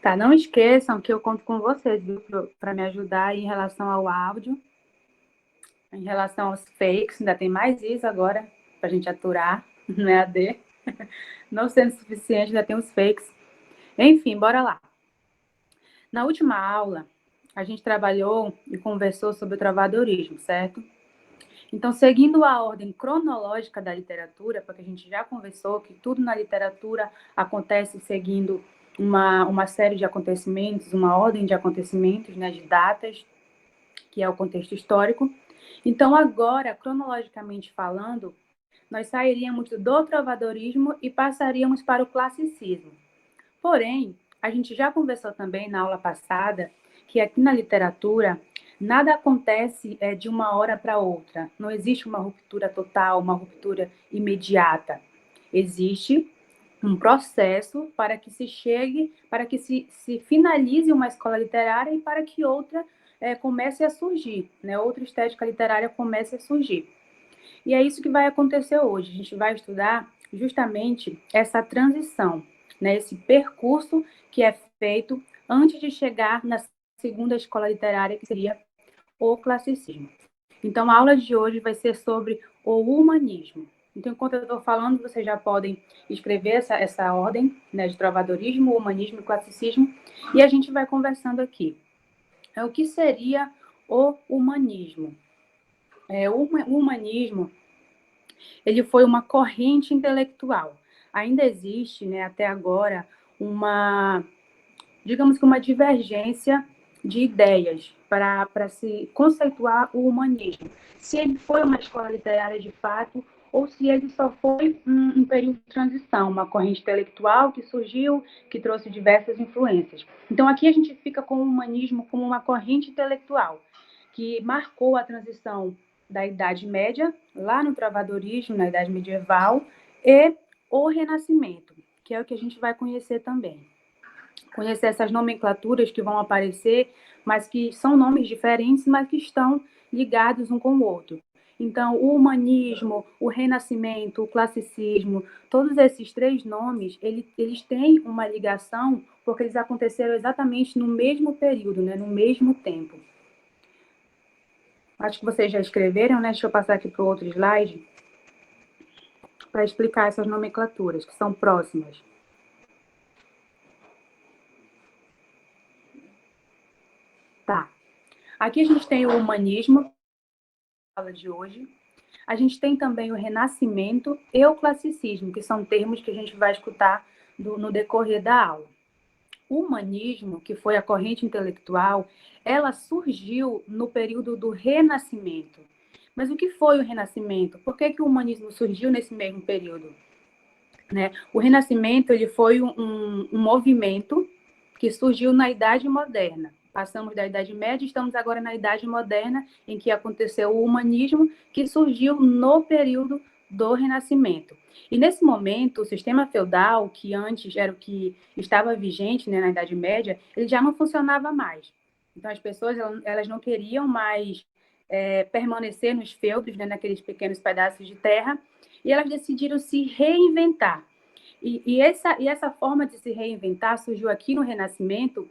Tá, não esqueçam que eu conto com vocês, viu, para me ajudar em relação ao áudio, em relação aos fakes, ainda tem mais isso agora para a gente aturar no EAD. Não sendo suficiente, ainda tem os fakes. Enfim, bora lá. Na última aula, a gente trabalhou e conversou sobre o trovadorismo, certo? Então, seguindo a ordem cronológica da literatura, porque a gente já conversou que tudo na literatura acontece seguindo uma série de acontecimentos, uma ordem de acontecimentos, né, de datas, que é o contexto histórico. Então, agora, cronologicamente falando, nós sairíamos do trovadorismo e passaríamos para o classicismo. Porém, a gente já conversou também na aula passada que aqui na literatura nada acontece de uma hora para outra. Não existe uma ruptura total, uma ruptura imediata. Existe um processo para que se chegue, para que se finalize uma escola literária e para que outra comece a surgir, né? Outra estética literária comece a surgir. E é isso que vai acontecer hoje. A gente vai estudar justamente essa transição, né? Esse percurso que é feito antes de chegar na segunda escola literária, que seria o classicismo. Então, a aula de hoje vai ser sobre o humanismo. Então, enquanto eu estou falando, vocês já podem escrever essa ordem, né, de trovadorismo, humanismo e classicismo, e a gente vai conversando aqui. O que seria o humanismo? O humanismo, ele foi uma corrente intelectual. Ainda existe, né, até agora, digamos que uma divergência de ideias para se conceituar o humanismo. Se ele foi uma escola literária de fato, ou se ele só foi um período de transição, uma corrente intelectual que surgiu, que trouxe diversas influências. Então, aqui a gente fica com o humanismo como uma corrente intelectual, que marcou a transição da Idade Média, lá no trovadorismo, na Idade Medieval, e o Renascimento, que é o que a gente vai conhecer também. Conhecer essas nomenclaturas que vão aparecer, mas que são nomes diferentes, mas que estão ligados um com o outro. Então, o humanismo, o renascimento, o classicismo, todos esses três nomes, eles têm uma ligação porque eles aconteceram exatamente no mesmo período, né, no mesmo tempo. Acho que vocês já escreveram, né? Deixa eu passar aqui para o outro slide para explicar essas nomenclaturas que são próximas. Tá. Aqui a gente tem o humanismo, aula de hoje. A gente tem também o renascimento e o classicismo, que são termos que a gente vai escutar no decorrer da aula. O humanismo, que foi a corrente intelectual, ela surgiu no período do Renascimento. Mas o que foi o Renascimento? Por que o humanismo surgiu nesse mesmo período? Né? O Renascimento ele foi um movimento que surgiu na Idade Moderna. Passamos da Idade Média, estamos agora na Idade Moderna, em que aconteceu o humanismo, que surgiu no período do Renascimento. E nesse momento, o sistema feudal, que antes era o que estava vigente, né, na Idade Média, ele já não funcionava mais. Então, as pessoas elas não queriam mais permanecer nos feudos, né, naqueles pequenos pedaços de terra, e elas decidiram se reinventar. E essa forma de se reinventar surgiu aqui no Renascimento,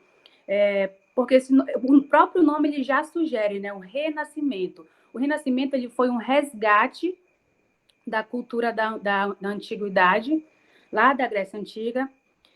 porque o próprio nome ele já sugere, né, o renascimento. O Renascimento ele foi um resgate da cultura da antiguidade, lá da Grécia Antiga,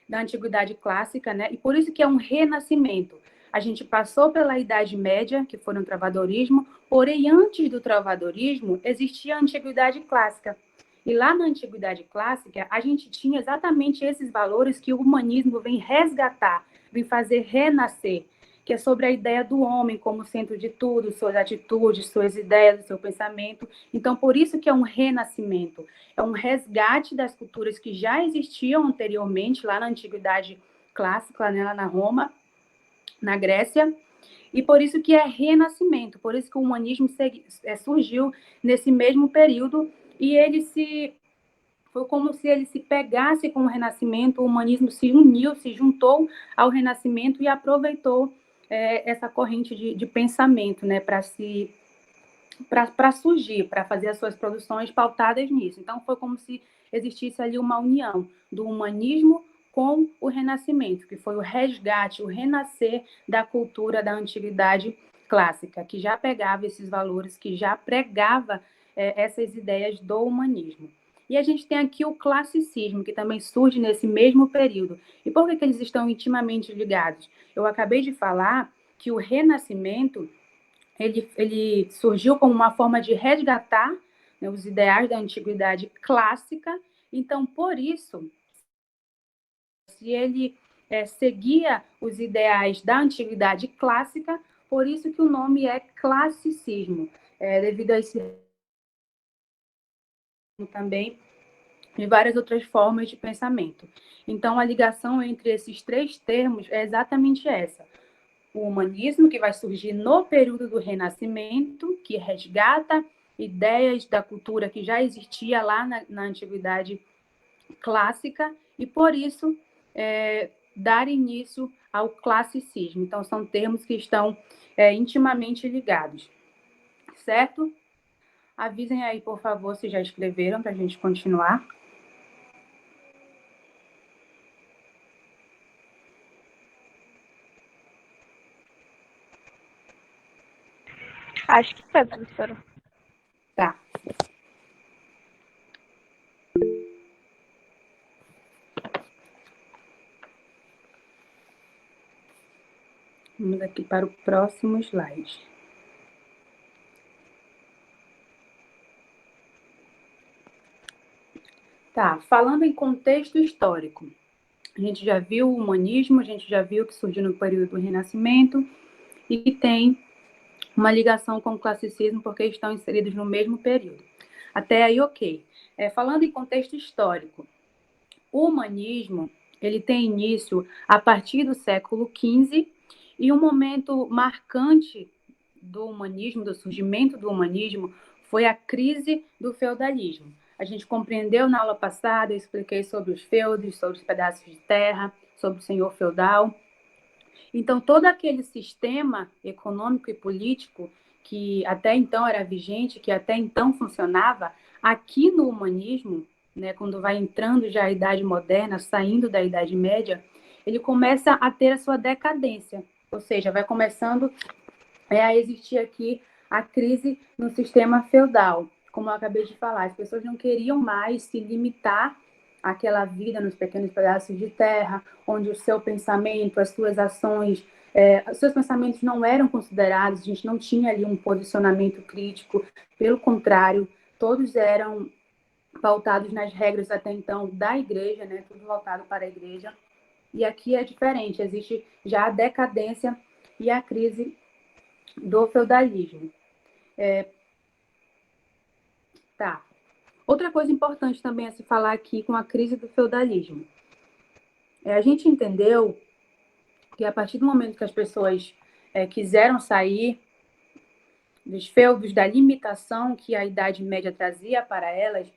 da Antiguidade Clássica, né? E por isso que é um renascimento. A gente passou pela Idade Média, que foi um trovadorismo, porém, antes do trovadorismo, existia a Antiguidade Clássica. E lá na Antiguidade Clássica, a gente tinha exatamente esses valores que o humanismo vem resgatar, vem fazer renascer, que é sobre a ideia do homem como centro de tudo, suas atitudes, suas ideias, seu pensamento. Então, por isso que é um renascimento, é um resgate das culturas que já existiam anteriormente, lá na Antiguidade Clássica, né, lá na Roma, na Grécia, e por isso que é renascimento, por isso que o humanismo surgiu nesse mesmo período, e foi como se ele se pegasse com o Renascimento, o humanismo se uniu, se juntou ao Renascimento e aproveitou essa corrente de pensamento, né, para surgir, para fazer as suas produções pautadas nisso. Então, foi como se existisse ali uma união do humanismo com o Renascimento, que foi o resgate, o renascer da cultura da antiguidade clássica, que já pegava esses valores, que já pregava essas ideias do humanismo. E a gente tem aqui o classicismo, que também surge nesse mesmo período. E por que eles estão intimamente ligados? Eu acabei de falar que o Renascimento ele surgiu como uma forma de resgatar, né, os ideais da antiguidade clássica. Então, por isso, se ele seguia os ideais da antiguidade clássica, por isso que o nome é classicismo, devido a esse também e várias outras formas de pensamento. Então, a ligação entre esses três termos é exatamente essa. O humanismo, que vai surgir no período do Renascimento, que resgata ideias da cultura que já existia lá na antiguidade clássica, e por isso dar início ao classicismo. Então, são termos que estão intimamente ligados, certo? Avisem aí, por favor, se já escreveram, para a gente continuar. Acho que foi, professora. Tá. Vamos aqui para o próximo slide. Tá, falando em contexto histórico, a gente já viu o humanismo, a gente já viu que surgiu no período do Renascimento e que tem uma ligação com o classicismo porque estão inseridos no mesmo período. Até aí, ok. Falando em contexto histórico, o humanismo ele tem início a partir do século XV e um momento marcante do humanismo, do surgimento do humanismo, foi a crise do feudalismo. A gente compreendeu na aula passada, eu expliquei sobre os feudos, sobre os pedaços de terra, sobre o senhor feudal. Então, todo aquele sistema econômico e político que até então era vigente, que até então funcionava, aqui no humanismo, né, quando vai entrando já a Idade Moderna, saindo da Idade Média, ele começa a ter a sua decadência, ou seja, vai começando a existir aqui a crise no sistema feudal. Como eu acabei de falar, as pessoas não queriam mais se limitar àquela vida nos pequenos pedaços de terra, onde o seu pensamento, as suas ações, os seus pensamentos não eram considerados, a gente não tinha ali um posicionamento crítico, pelo contrário, todos eram pautados nas regras até então da igreja, né? Tudo voltado para a igreja. E aqui é diferente, existe já a decadência e a crise do feudalismo. Tá. Outra coisa importante também a se falar aqui com a crise do feudalismo. A gente entendeu que a partir do momento que as pessoas quiseram sair dos feudos, da limitação que a Idade Média trazia para elas,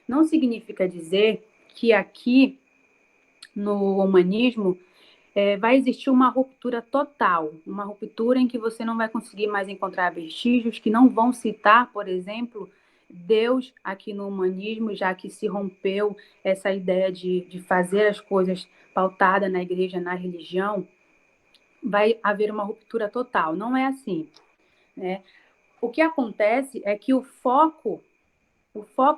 não significa dizer que aqui no humanismo vai existir uma ruptura total, uma ruptura em que você não vai conseguir mais encontrar vestígios que não vão citar, por exemplo, Deus aqui no humanismo, já que se rompeu essa ideia de fazer as coisas pautada na igreja, na religião, vai haver uma ruptura total. Não é assim, né? O que acontece é que o foco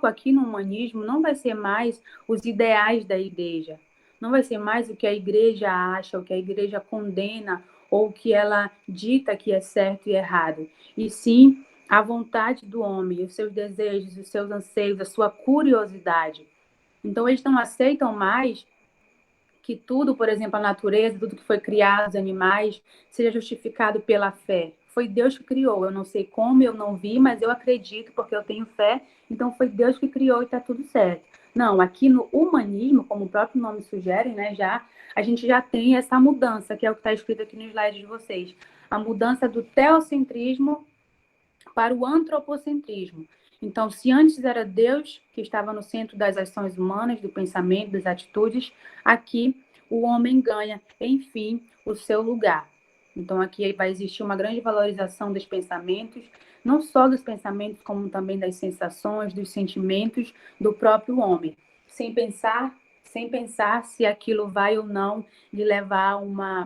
aqui no humanismo não vai ser mais os ideais da igreja, não vai ser mais o que a igreja acha, o que a igreja condena, ou o que ela dita que é certo e errado, e sim a vontade do homem, os seus desejos, os seus anseios, a sua curiosidade. Então, eles não aceitam mais que tudo, por exemplo, a natureza, tudo que foi criado, os animais, seja justificado pela fé. Foi Deus que criou. Eu não sei como, eu não vi, mas eu acredito porque eu tenho fé. Então foi Deus que criou e está tudo certo. Não, aqui no humanismo, como o próprio nome sugere, né, a gente já tem essa mudança, que é o que está escrito aqui no slide de vocês. A mudança do teocentrismo para o antropocentrismo. Então, se antes era Deus que estava no centro das ações humanas, do pensamento, das atitudes, aqui o homem ganha, enfim, o seu lugar. Então, aqui vai existir uma grande valorização dos pensamentos, não só dos pensamentos, como também das sensações, dos sentimentos do próprio homem. Sem pensar, sem pensar se aquilo vai ou não lhe levar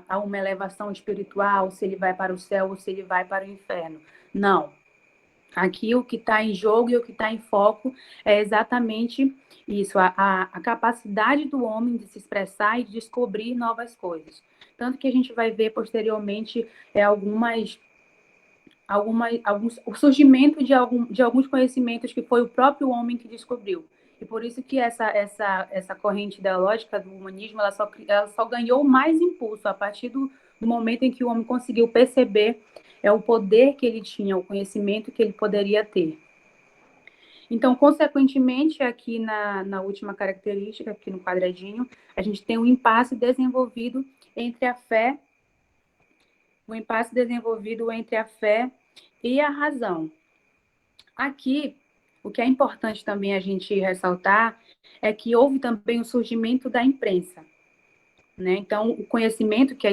a uma elevação espiritual, se ele vai para o céu ou se ele vai para o inferno. Não. Aqui o que está em jogo e o que está em foco é exatamente isso, a capacidade do homem de se expressar e de descobrir novas coisas. Tanto que a gente vai ver posteriormente o surgimento de alguns conhecimentos que foi o próprio homem que descobriu. E por isso que essa corrente ideológica do humanismo ela só ganhou mais impulso a partir do momento em que o homem conseguiu perceber o poder que ele tinha, o conhecimento que ele poderia ter. Então, consequentemente, aqui na última característica, aqui no quadradinho, a gente tem um impasse desenvolvido entre a fé e a razão. Aqui, o que é importante também a gente ressaltar é que houve também o surgimento da imprensa, né? Então, o conhecimento que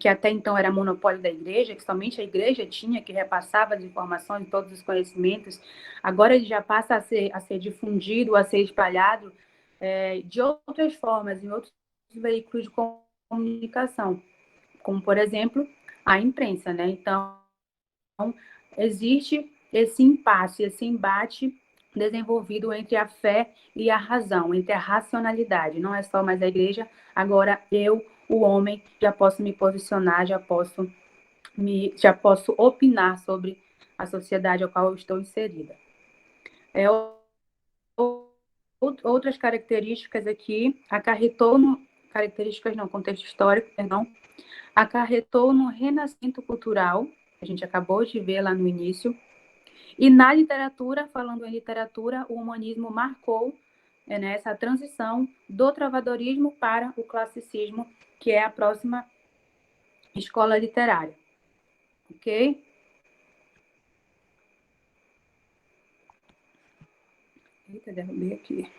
até então era monopólio da igreja, que somente a igreja tinha, que repassava as informações, todos os conhecimentos, agora ele já passa a ser difundido, a ser espalhado de outras formas, em outros veículos de comunicação, como, por exemplo, a imprensa, né? Então, existe esse impasse, esse embate desenvolvido entre a fé e a razão, entre a racionalidade. Não é só mais a igreja, agora eu, o homem, já posso me posicionar, já posso opinar sobre a sociedade a qual eu estou inserida. Outras características aqui, contexto histórico, perdão, acarretou no renascimento cultural, a gente acabou de ver lá no início, e na literatura, falando em literatura, o humanismo marcou essa transição do trovadorismo para o classicismo, que é a próxima escola literária. Ok? Eita, derrubei aqui.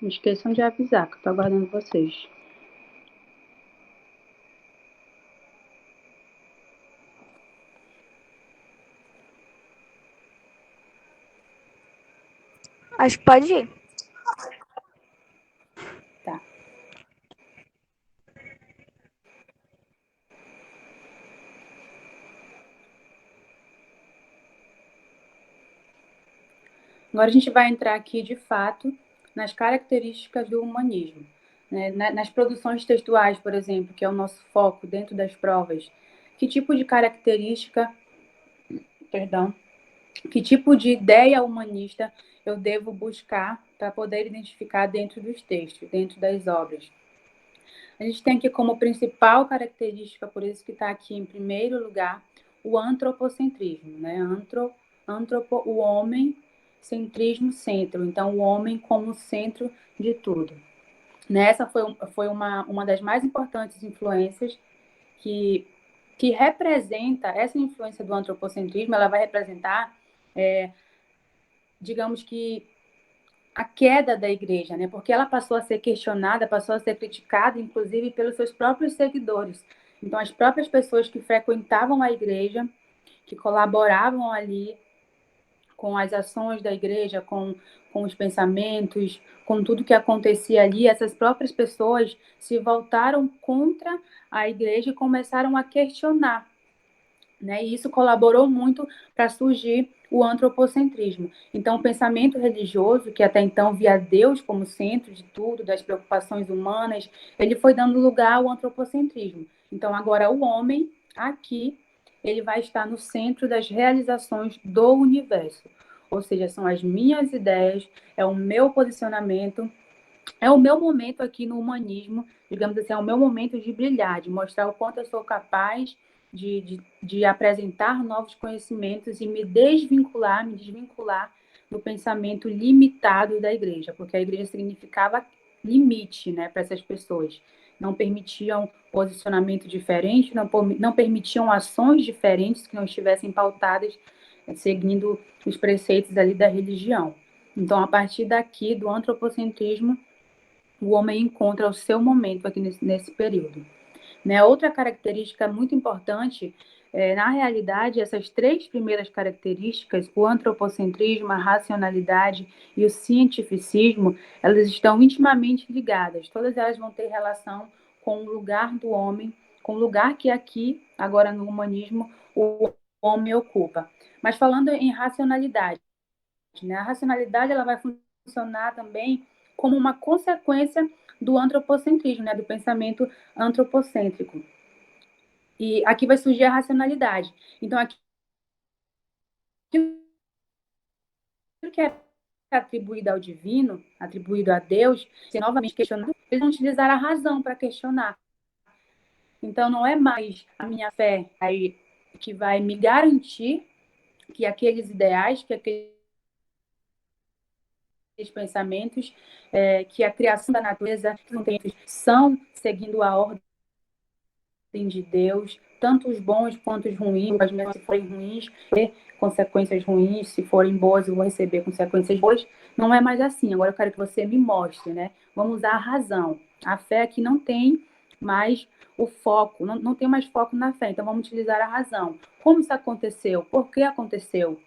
Não esqueçam de avisar, que eu estou aguardando vocês. Acho que pode ir. Tá. Agora a gente vai entrar aqui, de fato, nas características do humanismo. Né? Nas produções textuais, por exemplo, que é o nosso foco dentro das provas, que tipo de característica, que tipo de ideia humanista eu devo buscar para poder identificar dentro dos textos, dentro das obras? A gente tem aqui como principal característica, por isso que está aqui em primeiro lugar, o antropocentrismo, né? O homem, centrismo, centro. Então, o homem como centro de tudo. Essa foi uma das mais importantes influências que representa, essa influência do antropocentrismo, ela vai representar, digamos que, a queda da igreja, né? Porque ela passou a ser questionada, passou a ser criticada, inclusive pelos seus próprios seguidores. Então, as próprias pessoas que frequentavam a igreja, que colaboravam ali com as ações da igreja, com os pensamentos, com tudo que acontecia ali, essas próprias pessoas se voltaram contra a igreja e começaram a questionar, né? E isso colaborou muito para surgir o antropocentrismo. Então, o pensamento religioso, que até então via Deus como centro de tudo, das preocupações humanas, ele foi dando lugar ao antropocentrismo. Então, agora o homem, aqui, ele vai estar no centro das realizações do universo. Ou seja, são as minhas ideias, é o meu posicionamento, é o meu momento aqui no humanismo, digamos assim, é o meu momento de brilhar, de mostrar o quanto eu sou capaz de apresentar novos conhecimentos e me desvincular do pensamento limitado da igreja, porque a igreja significava limite, né, para essas pessoas. Não permitiam posicionamento diferente, não permitiam ações diferentes que não estivessem pautadas seguindo os preceitos ali da religião. Então, a partir daqui, do antropocentrismo, o homem encontra o seu momento aqui nesse período. Né? Outra característica muito importante, na realidade, essas três primeiras características, o antropocentrismo, a racionalidade e o cientificismo, elas estão intimamente ligadas. Todas elas vão ter relação com o lugar do homem, com o lugar que aqui, agora no humanismo, o homem ocupa. Mas falando em racionalidade, né? A racionalidade ela vai funcionar também como uma consequência do antropocentrismo, né? Do pensamento antropocêntrico. E aqui vai surgir a racionalidade. Então, aqui que é atribuído ao divino, atribuído a Deus, se novamente questionado, eles vão utilizar a razão para questionar. Então, não é mais a minha fé aí que vai me garantir que aqueles ideais, que aqueles pensamentos, que a criação da natureza são seguindo a ordem de Deus, tanto os bons quanto os ruins, mas mesmo se forem ruins, ter consequências ruins, se forem boas, eu vou receber consequências boas. Não é mais assim. Agora eu quero que você me mostre, né? Vamos usar a razão. A fé aqui não tem mais o foco, não tem mais foco na fé. Então vamos utilizar a razão. Como isso aconteceu? Por que aconteceu?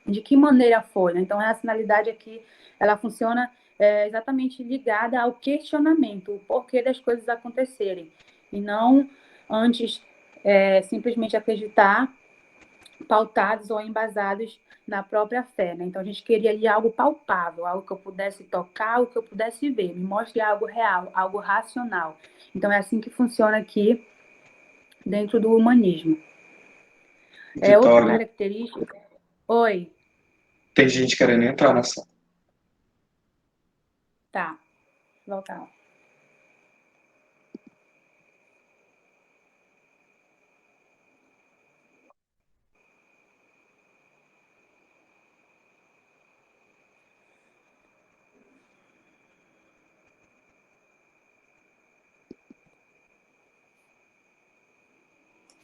De que maneira foi, né? Então, a racionalidade aqui, ela funciona exatamente ligada ao questionamento, o porquê das coisas acontecerem, e não antes simplesmente acreditar pautados ou embasados na própria fé, né? Então, a gente queria ali algo palpável, algo que eu pudesse tocar, algo que eu pudesse ver, me mostre algo real, algo racional. Então, é assim que funciona aqui dentro do humanismo. Outra característica... Oi. Tem gente querendo entrar nessa. Tá, voltar.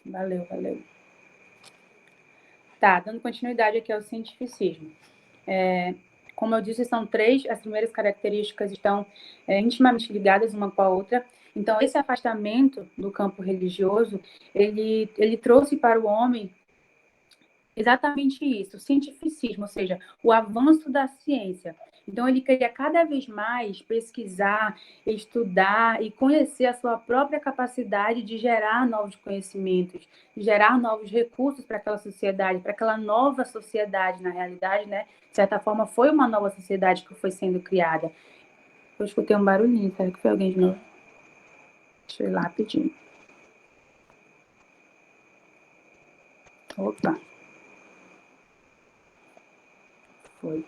Valeu. Tá, dando continuidade aqui ao cientificismo. Como eu disse, são três, as primeiras características estão intimamente ligadas uma com a outra. Então, esse afastamento do campo religioso, ele trouxe para o homem exatamente isso, o cientificismo, ou seja, o avanço da ciência. Então, ele queria cada vez mais pesquisar, estudar e conhecer a sua própria capacidade de gerar novos conhecimentos, de gerar novos recursos para aquela sociedade, para aquela nova sociedade, na realidade, né? De certa forma, foi uma nova sociedade que foi sendo criada. Eu escutei um barulhinho, será que foi alguém de novo? Deixa eu ir lá rapidinho. Opa. Foi.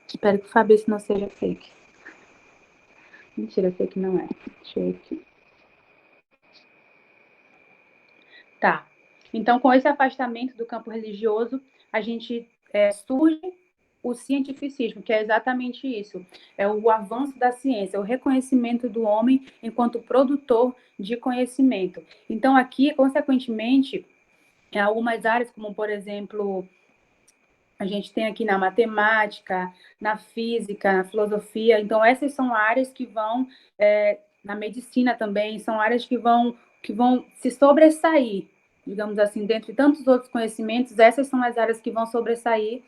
Espero que o Fabrício não seja fake. Mentira, fake não é. Deixa eu ir aqui. Tá. Então, com esse afastamento do campo religioso, a gente surge o cientificismo, que é exatamente isso. É o avanço da ciência, o reconhecimento do homem enquanto produtor de conhecimento. Então, aqui, consequentemente, em algumas áreas, como, por exemplo, a gente tem aqui na matemática, na física, na filosofia. Então, essas são áreas que vão na medicina também, são áreas que vão se sobressair, digamos assim, dentre tantos outros conhecimentos, essas são as áreas que vão sobressair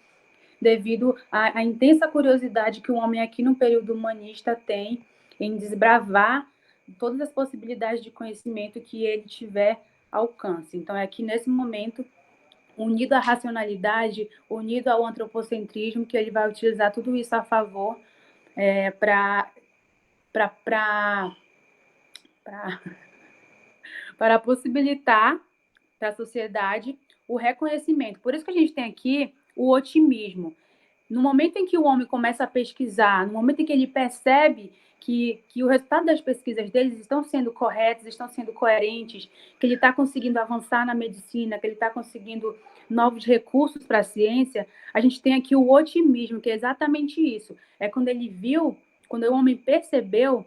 devido à intensa curiosidade que o homem aqui no período humanista tem em desbravar todas as possibilidades de conhecimento que ele tiver alcance. Então, é aqui nesse momento, unido à racionalidade, unido ao antropocentrismo, que ele vai utilizar tudo isso a favor para possibilitar para a sociedade o reconhecimento. Por isso que a gente tem aqui o otimismo. No momento em que o homem começa a pesquisar, no momento em que ele percebe que o resultado das pesquisas deles estão sendo corretos, estão sendo coerentes, que ele está conseguindo avançar na medicina, que ele está conseguindo novos recursos para a ciência, a gente tem aqui o otimismo, que é exatamente isso. É quando ele viu, quando o homem percebeu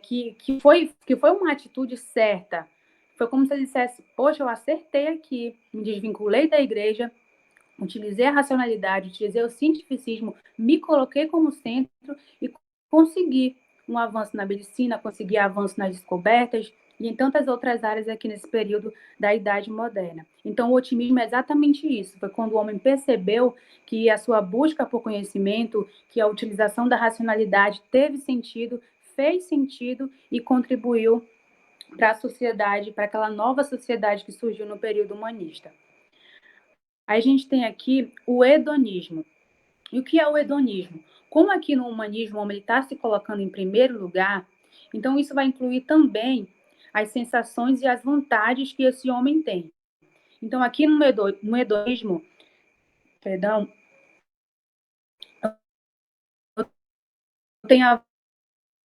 que foi uma atitude certa. Foi como se ele dissesse, poxa, eu acertei aqui, me desvinculei da igreja, utilizei a racionalidade, utilizei o cientificismo, me coloquei como centro e consegui um avanço na medicina, consegui avanço nas descobertas e em tantas outras áreas aqui nesse período da Idade Moderna. Então, o otimismo é exatamente isso. Foi quando o homem percebeu que a sua busca por conhecimento, que a utilização da racionalidade teve sentido, fez sentido e contribuiu para a sociedade, para aquela nova sociedade que surgiu no período humanista. Aí a gente tem aqui o hedonismo. E o que é o hedonismo? Como aqui no humanismo o homem está se colocando em primeiro lugar, então isso vai incluir também as sensações e as vontades que esse homem tem. Então aqui no hedonismo, perdão, tem a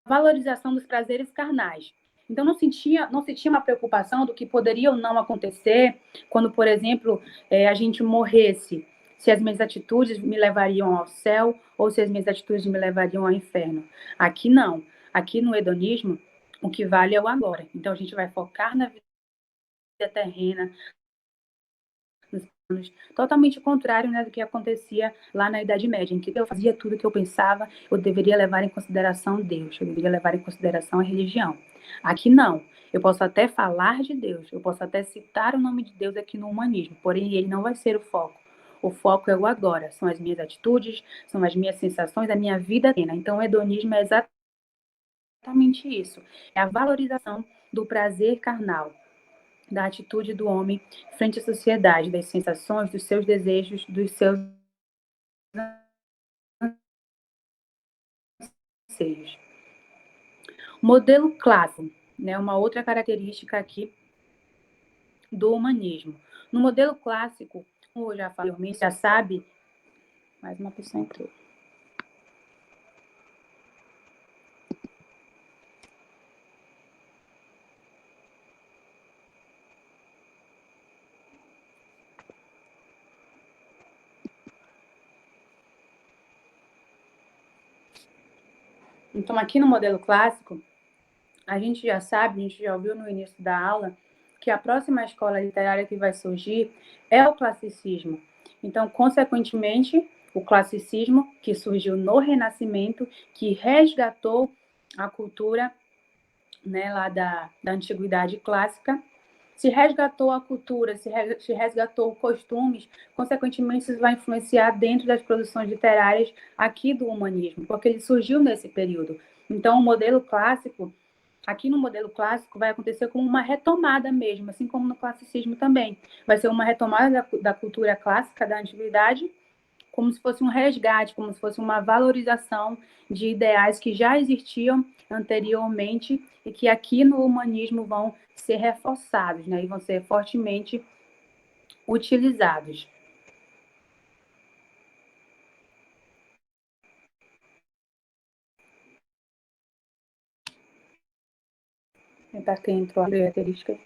valorização dos prazeres carnais. Então não se tinha uma preocupação do que poderia ou não acontecer quando, por exemplo, a gente morresse, se as minhas atitudes me levariam ao céu ou se as minhas atitudes me levariam ao inferno. Aqui não. Aqui no hedonismo, o que vale é o agora. Então a gente vai focar na vida terrena, totalmente contrário, né, do que acontecia lá na Idade Média, em que eu fazia tudo o que eu pensava, eu deveria levar em consideração Deus, eu deveria levar em consideração a religião. Aqui não. Eu posso até falar de Deus, eu posso até citar o nome de Deus aqui no humanismo, porém ele não vai ser o foco. O foco é o agora, são as minhas atitudes, são as minhas sensações, a minha vida plena. Então o hedonismo é exatamente isso, é a valorização do prazer carnal, da atitude do homem frente à sociedade, das sensações, dos seus desejos, dos seus anseios. Modelo clássico, né, uma outra característica aqui do humanismo. No modelo clássico, como eu já falei, já sabe, mais uma pessoa entrou. Então, aqui no modelo clássico, a gente já sabe, a gente já ouviu no início da aula, que a próxima escola literária que vai surgir é o classicismo. Então, consequentemente, o classicismo, que surgiu no Renascimento, que resgatou a cultura, né, lá da Antiguidade Clássica, se resgatou a cultura, se resgatou costumes, consequentemente isso vai influenciar dentro das produções literárias aqui do humanismo, porque ele surgiu nesse período. Então, o modelo clássico, aqui no modelo clássico, vai acontecer como uma retomada mesmo, assim como no classicismo também. Vai ser uma retomada da cultura clássica, da antiguidade, como se fosse um resgate, como se fosse uma valorização de ideais que já existiam anteriormente e que aqui no humanismo vão ser reforçados, né, e vão ser fortemente utilizados. Tentar aqui entrou a característica.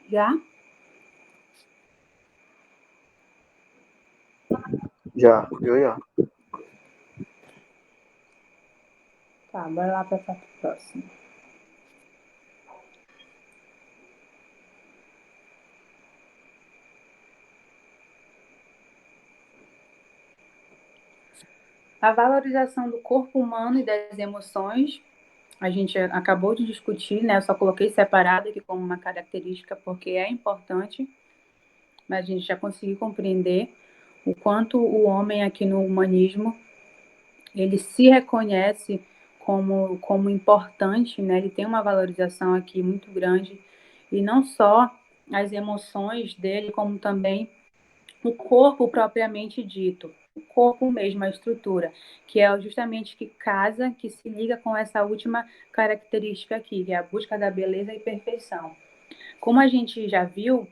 Já? Já, eu já. Tá, bora lá para a próxima. A valorização do corpo humano e das emoções, a gente acabou de discutir, né? Eu só coloquei separado aqui como uma característica porque é importante, mas a gente já conseguiu compreender o quanto o homem aqui no humanismo, ele se reconhece como importante, né? Ele tem uma valorização aqui muito grande, e não só as emoções dele, como também o corpo propriamente dito, o corpo mesmo, a estrutura, que é justamente que casa, que se liga com essa última característica aqui, que é a busca da beleza e perfeição. Como a gente já viu,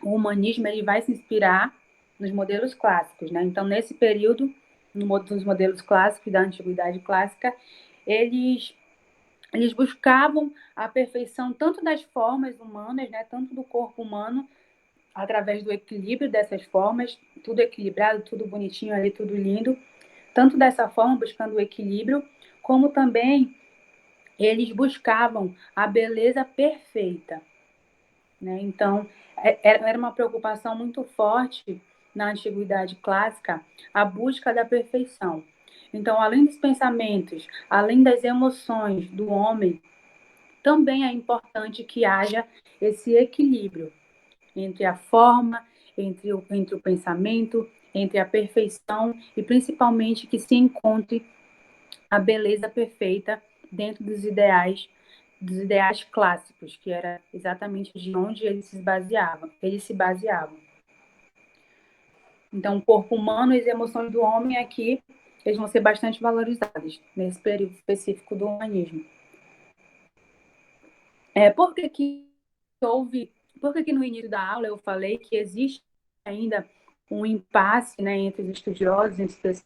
o humanismo ele vai se inspirar nos modelos clássicos, né? Então, nesse período, nos modelos clássicos da antiguidade clássica, eles buscavam a perfeição tanto das formas humanas, né, tanto do corpo humano, através do equilíbrio dessas formas, tudo equilibrado, tudo bonitinho ali, tudo lindo, tanto dessa forma, buscando o equilíbrio, como também eles buscavam a beleza perfeita, né? Então, era uma preocupação muito forte na antiguidade clássica a busca da perfeição. Então, além dos pensamentos, além das emoções do homem, também é importante que haja esse equilíbrio entre a forma, entre o pensamento, entre a perfeição e principalmente que se encontre a beleza perfeita dentro dos ideais clássicos, que era exatamente de onde eles se baseavam. Então, o corpo humano e as emoções do homem aqui, eles vão ser bastante valorizados nesse período específico do humanismo. Por que no início da aula eu falei que existe ainda um impasse, né, entre os estudiosos, entre os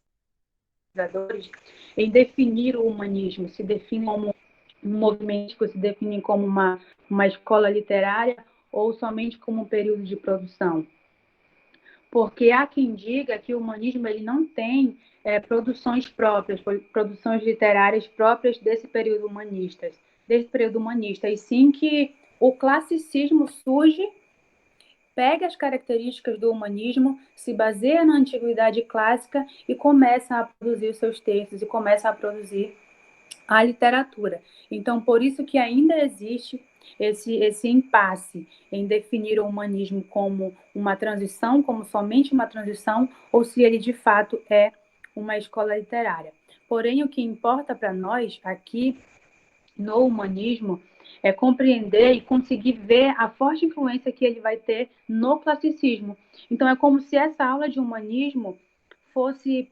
pesquisadores, em definir o humanismo, se define como um movimento que se define como uma escola literária ou somente como um período de produção? Porque há quem diga que o humanismo ele não tem produções próprias, produções literárias próprias desse período humanista, e sim que o classicismo surge, pega as características do humanismo, se baseia na antiguidade clássica e começa a produzir os seus textos e começa a produzir a literatura. Então, por isso que ainda existe esse impasse em definir o humanismo como uma transição, como somente uma transição, ou se ele de fato é uma escola literária. Porém, o que importa para nós aqui no humanismo é compreender e conseguir ver a forte influência que ele vai ter no classicismo. Então, é como se essa aula de humanismo fosse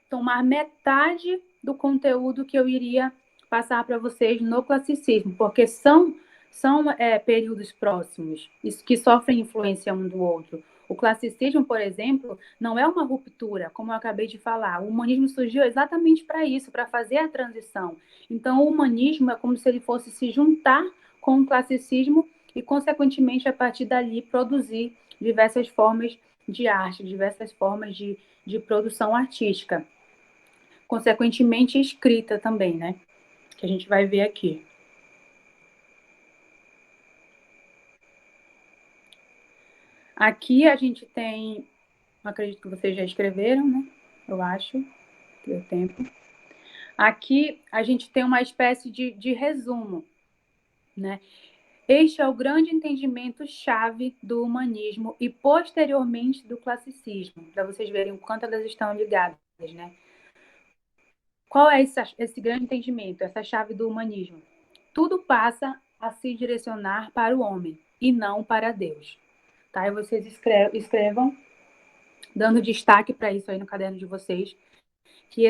tomar metade do conteúdo que eu iria passar para vocês no classicismo, porque são períodos próximos, que sofrem influência um do outro. O classicismo, por exemplo, não é uma ruptura, como eu acabei de falar. O humanismo surgiu exatamente para isso, para fazer a transição. Então, o humanismo é como se ele fosse se juntar com o classicismo e, consequentemente, a partir dali, produzir diversas formas de arte, diversas formas de produção artística. Consequentemente, escrita também, né? Que a gente vai ver aqui. Aqui a gente tem, acredito que vocês já escreveram, né? Eu acho, deu tempo. Aqui a gente tem uma espécie de resumo, né? Este é o grande entendimento-chave do humanismo e, posteriormente, do classicismo, para vocês verem o quanto elas estão ligadas, né? Qual é esse grande entendimento, essa chave do humanismo? Tudo passa a se direcionar para o homem e não para Deus. Tá? E vocês escrevam, dando destaque para isso aí no caderno de vocês, que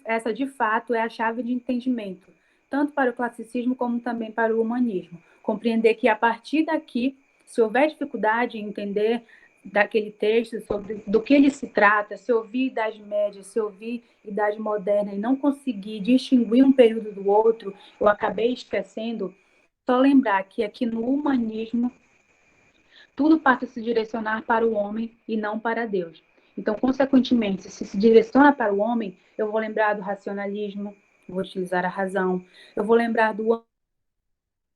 essa de fato é a chave de entendimento, tanto para o classicismo como também para o humanismo. Compreender que a partir daqui, se houver dificuldade em entender daquele texto, do que ele se trata, se ouvir Idade Média, se ouvir Idade Moderna e não conseguir distinguir um período do outro, eu acabei esquecendo, só lembrar que aqui no humanismo tudo passa a se direcionar para o homem e não para Deus. Então, consequentemente, se direciona para o homem, eu vou lembrar do racionalismo, vou utilizar a razão, eu vou lembrar do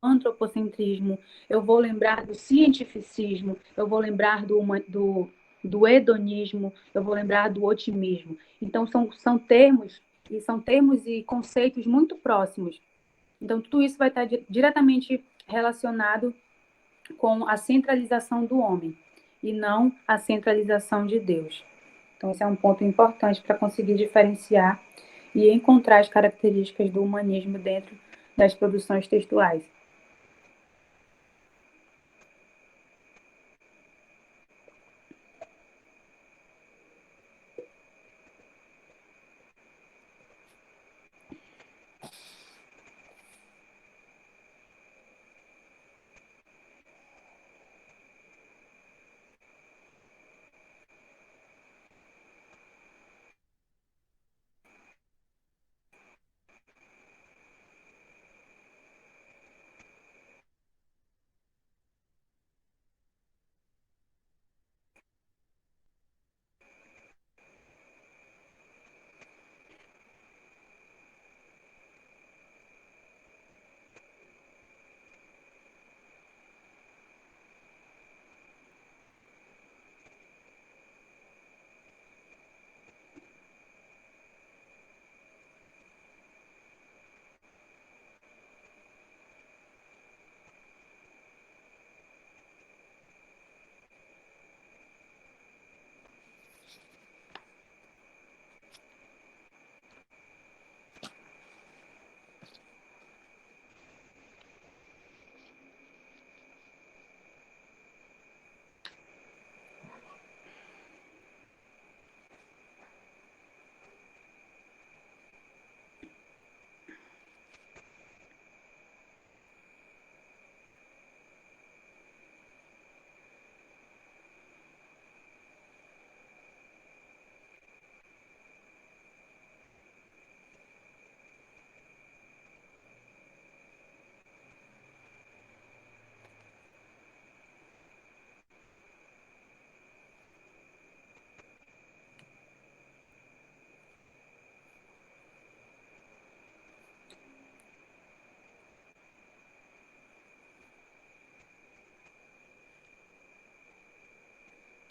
antropocentrismo, eu vou lembrar do cientificismo, eu vou lembrar do hedonismo, eu vou lembrar do otimismo. Então, são termos e conceitos muito próximos. Então, tudo isso vai estar diretamente relacionado com a centralização do homem e não a centralização de Deus. Então, esse é um ponto importante para conseguir diferenciar e encontrar as características do humanismo dentro das produções textuais.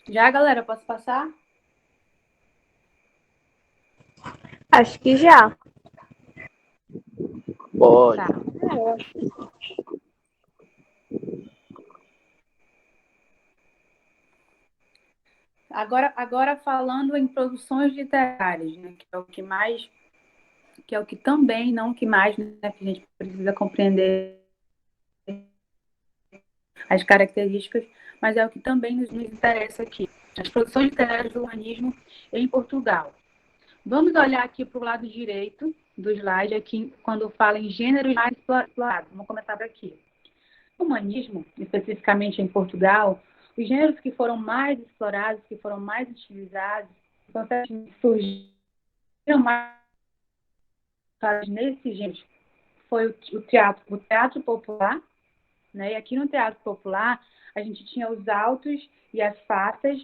Já, galera, posso passar? Acho que já. Pode. Tá. Agora falando em produções literárias, né, que é o que também, não o que mais, né, que a gente precisa compreender as características, mas é o que também nos interessa aqui. As produções literárias do humanismo em Portugal. Vamos olhar aqui para o lado direito do slide, aqui, quando fala em gêneros mais explorados. Vamos começar por aqui. O humanismo, especificamente em Portugal, os gêneros que foram mais explorados, que foram mais utilizados, que surgiram mais nesses gêneros, foi o teatro popular, né? E aqui no teatro popular, a gente tinha os autos e as farsas.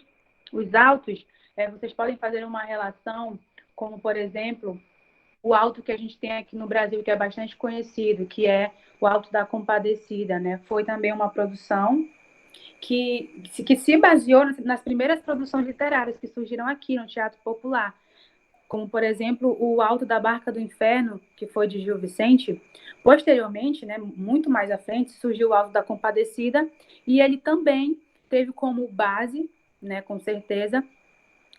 Os autos, vocês podem fazer uma relação, como, por exemplo, o auto que a gente tem aqui no Brasil, que é bastante conhecido, que é o Auto da Compadecida, né? Foi também uma produção que se baseou nas primeiras produções literárias que surgiram aqui no teatro popular, como, por exemplo, o Alto da Barca do Inferno, que foi de Gil Vicente. Posteriormente, né, muito mais à frente, surgiu o Alto da Compadecida, e ele também teve como base, né, com certeza,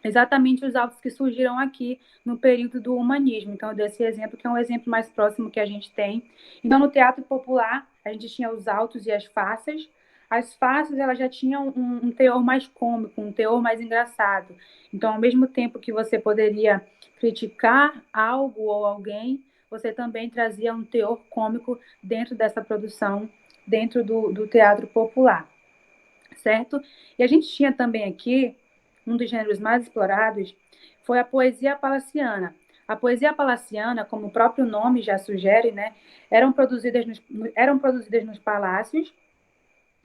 exatamente os autos que surgiram aqui no período do humanismo. Então, eu dei esse exemplo, que é um exemplo mais próximo que a gente tem. Então, no teatro popular, a gente tinha os autos e as farsas. As farsas, elas já tinham um teor mais cômico, um teor mais engraçado. Então, ao mesmo tempo que você poderia criticar algo ou alguém, você também trazia um teor cômico dentro dessa produção, dentro do teatro popular, certo? E a gente tinha também aqui um dos gêneros mais explorados foi a poesia palaciana. A poesia palaciana, como o próprio nome já sugere, né, eram produzidas nos palácios,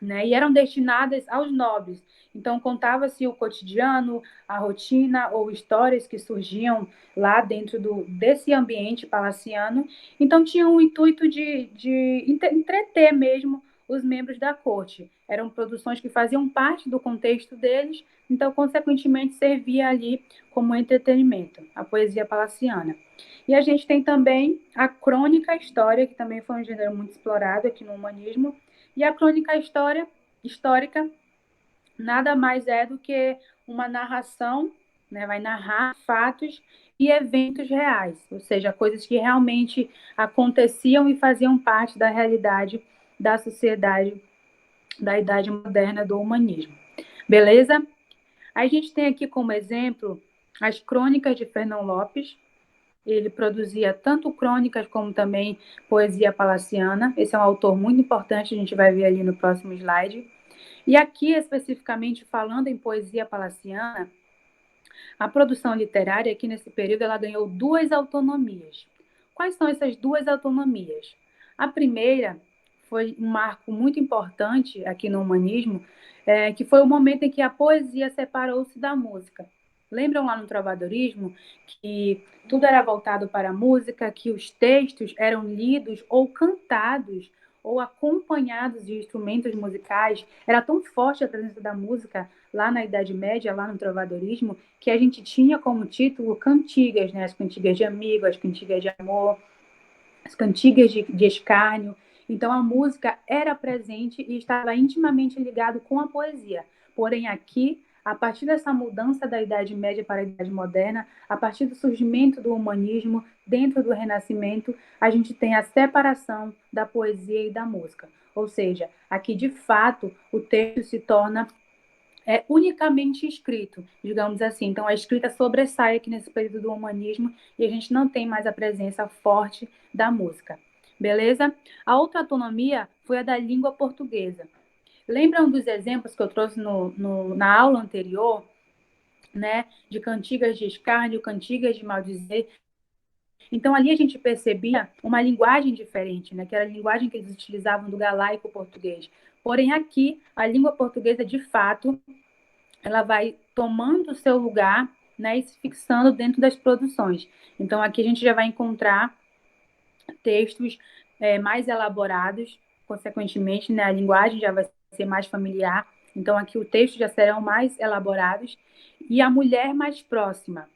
né? E eram destinadas aos nobres. Então, contava-se o cotidiano, a rotina ou histórias que surgiam lá dentro desse ambiente palaciano. Então, tinha o intuito de entreter mesmo os membros da corte. Eram produções que faziam parte do contexto deles, então, consequentemente, servia ali como entretenimento, a poesia palaciana. E a gente tem também a crônica história, que também foi um gênero muito explorado aqui no humanismo, e a crônica histórica nada mais é do que uma narração, né? Vai narrar fatos e eventos reais, ou seja, coisas que realmente aconteciam e faziam parte da realidade da sociedade da Idade Moderna do humanismo. Beleza? A gente tem aqui como exemplo as crônicas de Fernão Lopes. Ele produzia tanto crônicas como também poesia palaciana. Esse é um autor muito importante, a gente vai ver ali no próximo slide. E aqui, especificamente falando em poesia palaciana, a produção literária aqui nesse período ela ganhou duas autonomias. Quais são essas duas autonomias? A primeira foi um marco muito importante aqui no humanismo, que foi o momento em que a poesia separou-se da música. Lembram lá no trovadorismo que tudo era voltado para a música, que os textos eram lidos ou cantados ou acompanhados de instrumentos musicais? Era tão forte a presença da música lá na Idade Média, lá no trovadorismo, que a gente tinha como título cantigas, né? As cantigas de amigo, as cantigas de amor, as cantigas de escárnio. Então, a música era presente e estava intimamente ligado com a poesia. Porém, aqui, a partir dessa mudança da Idade Média para a Idade Moderna, a partir do surgimento do humanismo, dentro do Renascimento, a gente tem a separação da poesia e da música. Ou seja, aqui, de fato, o texto se torna unicamente escrito, digamos assim. Então, a escrita sobressai aqui nesse período do humanismo e a gente não tem mais a presença forte da música. Beleza? A outra autonomia foi a da língua portuguesa. Lembram dos exemplos que eu trouxe na aula anterior, né? De cantigas de escárnio, cantigas de maldizer. Então, ali a gente percebia uma linguagem diferente, né? Que era a linguagem que eles utilizavam do galaico português. Porém, aqui, a língua portuguesa, de fato, ela vai tomando o seu lugar, né, e se fixando dentro das produções. Então, aqui a gente já vai encontrar textos mais elaborados, consequentemente, né, a linguagem já vai ser mais familiar. Então, aqui o texto já serão mais elaborados e a mulher mais próxima.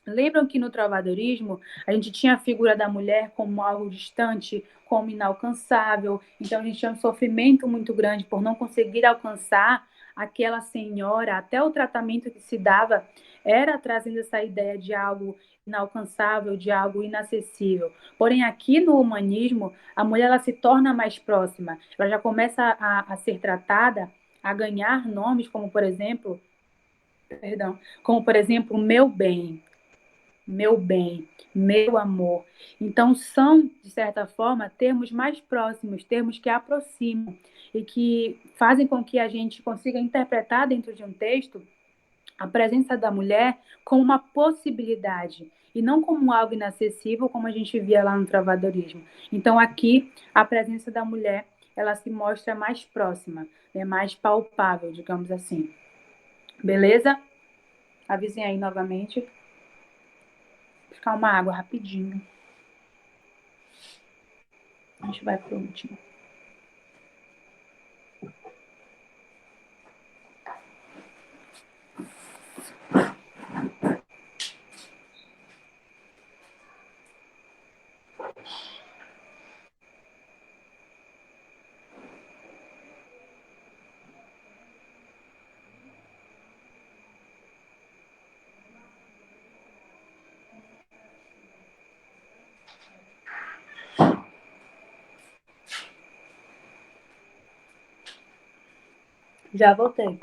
Lembram que no trovadorismo a gente tinha a figura da mulher como algo distante, como inalcançável. Então a gente tinha um sofrimento muito grande por não conseguir alcançar aquela senhora. Até o tratamento que se dava era trazendo essa ideia de algo inalcançável, de algo inacessível. Porém, aqui no humanismo, a mulher ela se torna mais próxima. Ela já começa a ser tratada, a ganhar nomes como por exemplo, meu bem, meu amor. Então, são, de certa forma, termos mais próximos, termos que aproximam e que fazem com que a gente consiga interpretar dentro de um texto a presença da mulher como uma possibilidade e não como algo inacessível, como a gente via lá no trovadorismo. Então, aqui, a presença da mulher, ela se mostra mais próxima, né, mais palpável, digamos assim. Beleza? Avisem aí novamente. Vou buscar uma água rapidinho. A gente vai para o último. Já voltei.